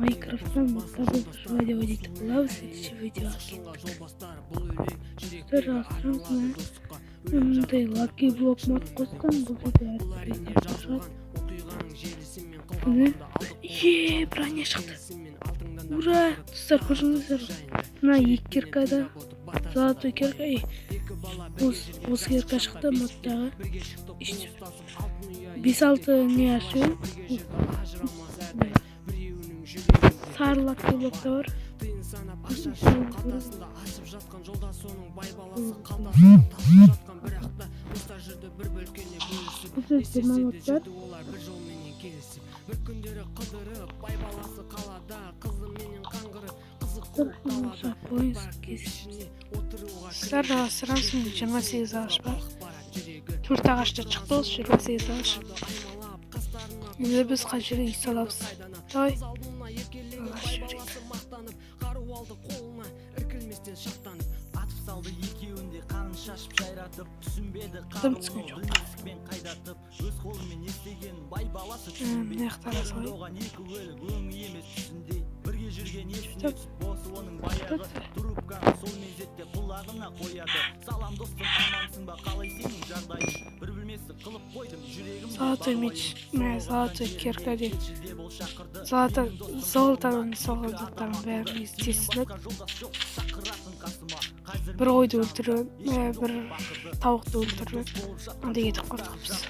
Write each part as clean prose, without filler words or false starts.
Майнкрафттан мотоблок радио дейді. Лау следующий видео. Расстроен. Мындай лаки блок мод қостым, бұл жерде видео шығады. Броня шықты. Ура! Достар, көрдіңіздер. Мына екі киркада золотой кирка. Осы кирка шықты модтағы. 5-6 не ашу. Сары лаки блокта бар. Бұл жерде мамоттар. Bir күндері қыдырып бай баласы қалада қызы менен қаңғырып Сіздер сұраңсын 28 ағаш бар. 4 ағашта шықты осы 28 ағаш. Енді біз қай жерге үй саламыз. Давай. Ағаш жүрейік. Қыдым түскен жоқ. Маяқтар асылай. Золотой меч, золотой кирка дейді. Золотаның соғын заттарын бәрін естесініп. Bir oydu öldürün, bir tavuk da öldürün. Hadi gidip korkupuz.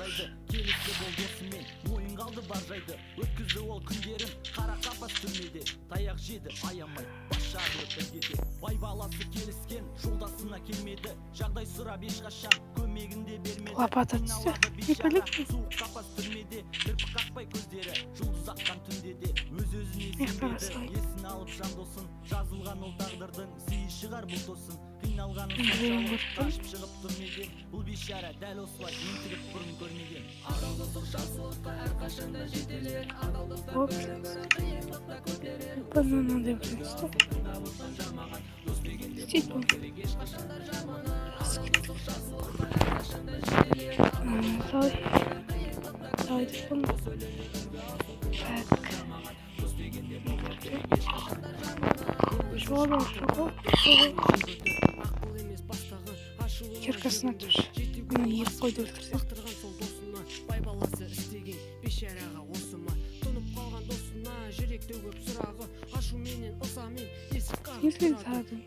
Лопата түсті. Не біліп mi? Мектар асылай. Banana деп жүрсті. Істейді бұл. Давай депім. Так. Жоба. Киркасына түш. Мені ек қойды өлтірді. Если задым.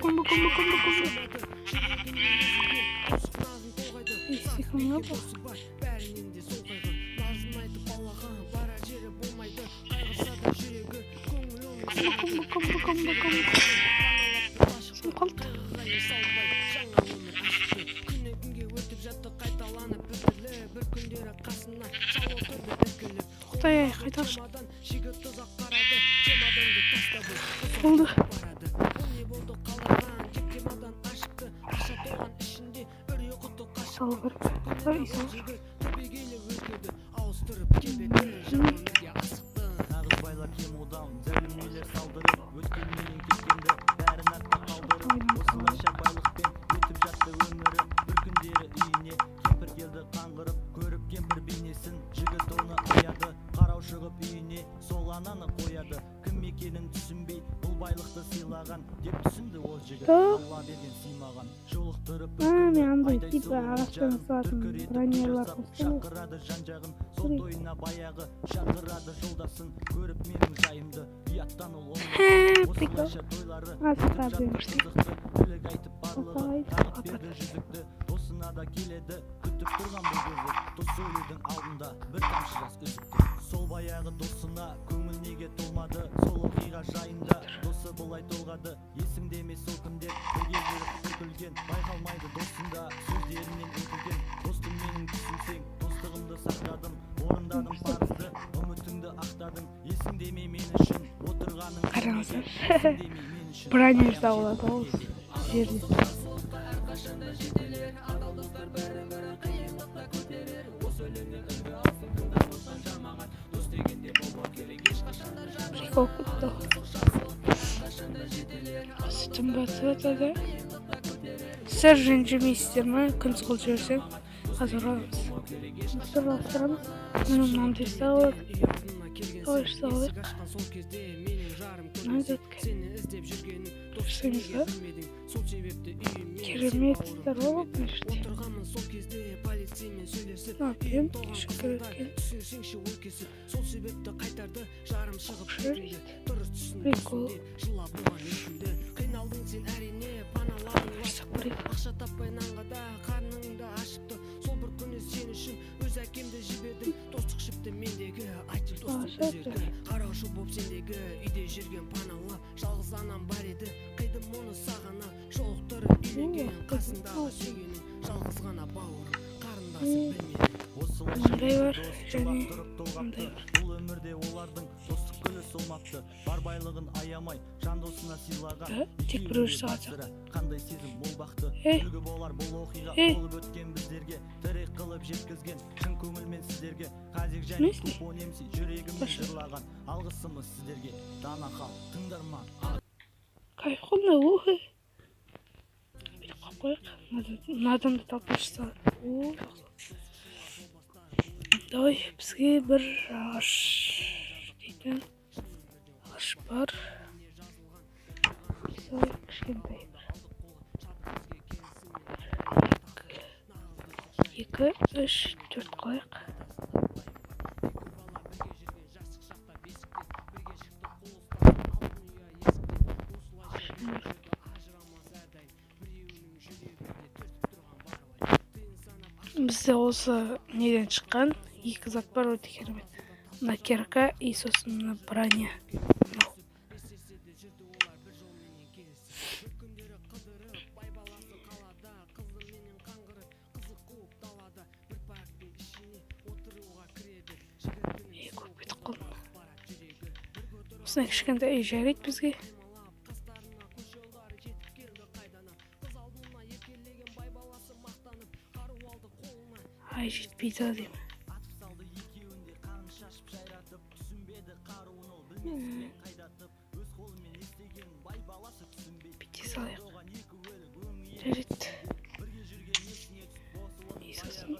Комбо. Секундна бұл. Комбо. Тоқтай, қайта шық. Болды. Сал бір. Ой, сал. Мен андай типа ағаштан салатын бронялар қостым. Прикол. Азықтар бермішті. Досына келеді, күтіп тұрған бұл кезі. Дос сөйлеудің алдында бір тамшы жас үзіп. Сол баяғы досына көңіл неге толмады. Сол оқиға жайында досы бұлай толғады. Есімде емес сол күндер бірге жүріп күлген. Байқалмайды досында сөздерінен өтілген. Достым менің түсінсең, достығымды сақтадым. Орындадым парызды, үмітіңді ақтадың. Есімде ме мен үшін отырғаның. Қараңыздар. Бронежда болады ол жерде. Прикол күтті. Сүтім батып атады. Сіздер ренжімейсіздерме? Күн қылып жіберсең қазір аламыз. Сырластырамыз. Менің мынаны тесті алып. Ой, салайық. Мынаны жетке. Көрсеңіз ба? Керемет істер болып мына жерде. Ne yapayım? Teşekkür ederim. Şöyle işte. Прикол. Қараушы боп сендегі үйде жүрген паналы жалғыз анам бар еді қидым оны сағана жолықтырып үйленген қасындағы сүйгенің жалғыз ғана бауырым қарындасым білмедім Мындай бар және мындай бар. Бұл өмірде олардың достық гүлі солмапты. Бар байлығын аямай жан досына сыйлаған. Тек біреу шығады. Қандай сезім мол бақты. Үлгі болар бұл оқиға болып өткен біздерге. Тірек қылып жеткізген шын көңілмен сіздерге. Қазек және топонимси жүрегіммен жырлаған. Алғысымыз сіздерге. Дана хал, тыңдарман. Кайфолна ухы. Bir koyaq. Nadan da tapmışsa. Давай бізге бір ағаш дейтін ағаш бар. Солай кішкентай бір. 2, 3, 4 қойық. Бізде осы неден шыққан екі зат бар, өте керемет. Мына кирка и сосын мына броня. Көп кетіп қалдым. Осындай кішкентай үй жарайды бізге. Ай, жетпейді деймін. Бите салайық. Жарайды. И сосын.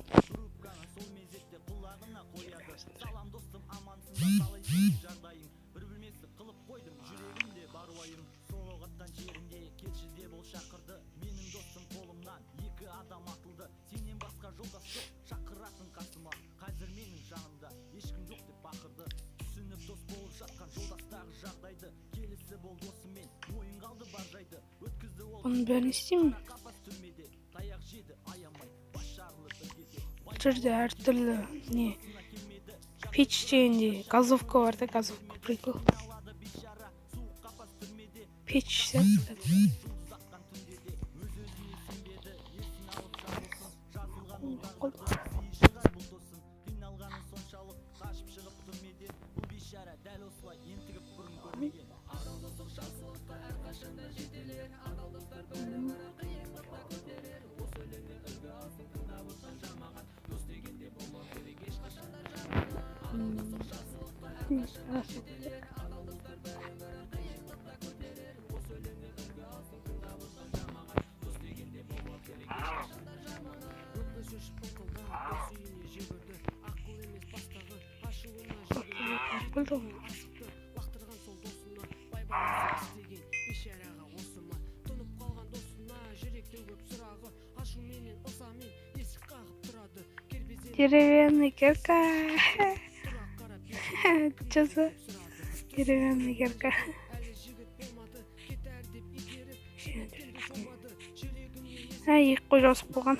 Onun ben isteyeyim mi? Жерде әртүрлі не печ дегенде газовка бар да, газовка прикол. Печ сияқты. Деревянный кирка. Жаза. Деревянный кирка. Екі қой жасып болған.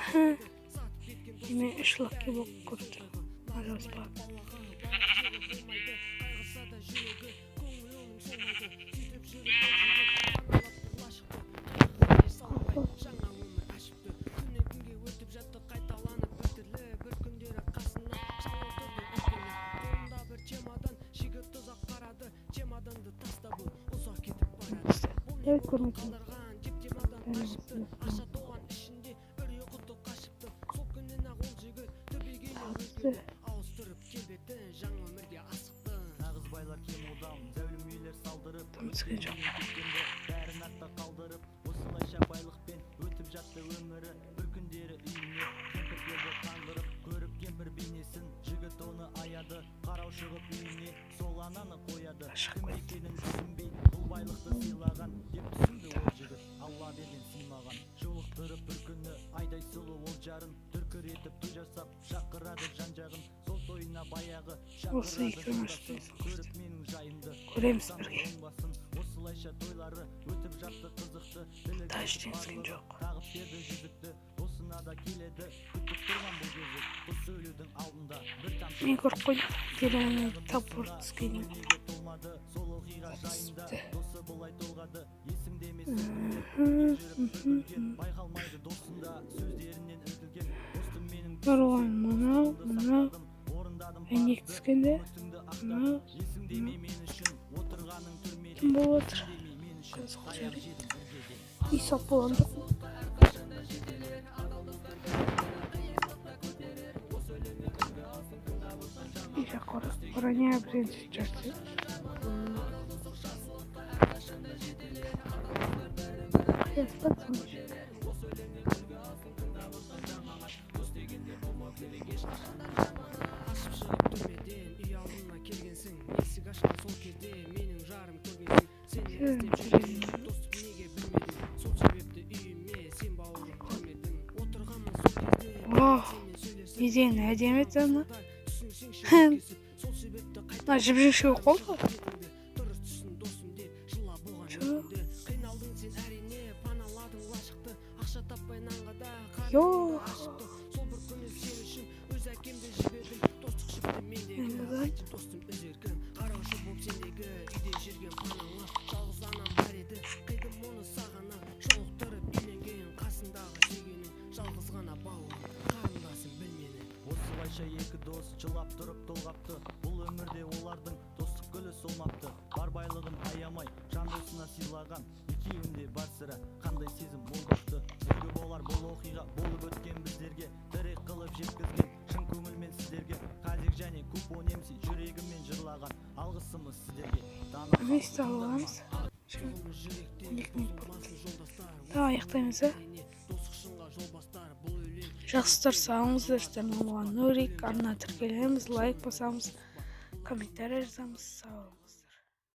Мен 3 лакки болып көрді. Evet, көрмейтін. Тым түскен жоқ. бір күндері үйіне кемпір келді қаңғырып көріп кемпір бейнесін жігіт оны аяды қарау шығып үйіне сол ананы қояды кім екенін түсінбей бұл байлықты сыйлаған деп түсінді ол жігіт алла берген сыймаған жолықтырып бір күні айдай сұлу ол жарын дүркіретіп той жасап шақырады жан жағын сол тойына баяғы Осы екеуін көріп менің жайымды көреміз бірге. осылайша тойлары өтіп жатты қызықты тілі Ташкентскен жоқ. тағып берді жүзікті досына да келеді күтіп тұрған бұл кезек дос сөйлеудің алдында бір тамшы Мен көріп қойдым. Телені тапыр түскені. неге толмады сол оқиға жайында досы былай толғады есімде емес байқалмайды досында сөздерінен іркілген достым менің Нұрған мынау. орындадым Әйнек түскенде. Мынау. есімде мен үшін отырғаның түрмеде Кім болып отыр? мен үшін Көз аяқ қосары. жедім іргеде Үй сап болғанда. İşe koranya birinci çıkarttı. Kıyafet sonuç. ашып шығып түрмеден үй алдына келгенсің есік ашқан сол кезде менің жарым көргенсің сені іздеп жүрген достық неге білмедің сол себепті үйіме сен бауырым кірмедің отырғанмын сол кезде Oh, сенімен сөйлесіп неден әдемі екен. түсінсеңші өткізіп сол себепті Мына жіп-жіңші болып қалды. дұрыс түсін досым деп жылап болған Чё? өкінді қиналдың сен әрине паналадың лашықты ақша таппай нанға да Йо. қарның ашықты сол бір күні сен үшін өз әкемді жібердім достық шықты мендегі Нелер? айтшы достым үзеркін қараушы боп сендегі үйде жүрген панаңа жалғыз анам бар еді қидым оны сағана жолықтырып үйленген қасындағы сүйгенің жалғыз ғана бауырым қарындасым біл мені осылайша екі дос жылап тұрып толғапты бұл өмірде олардың достық гүлі солмапты бар байлығын аямай жан досына сыйлаған екеуінде бар сірә қандай сезім молдақты үлгі болар бұл оқиға болып өткен біздерге тірек қылып жеткізген шын көңілмен сіздерге қазик және купон емси жүрегіммен жырлаған алғысымыз сіздерге Neyse alalımız. Şimdi Жолымыз жүректе Лекмен болсын жолдастар daha ayıktayımız ha. достық шыңға жол бастар бұл өлең Жақсы тұрсаңыз, болған Нурик, арна тіркелеміз, лайк басамыз, комментарий жазамыз. Сау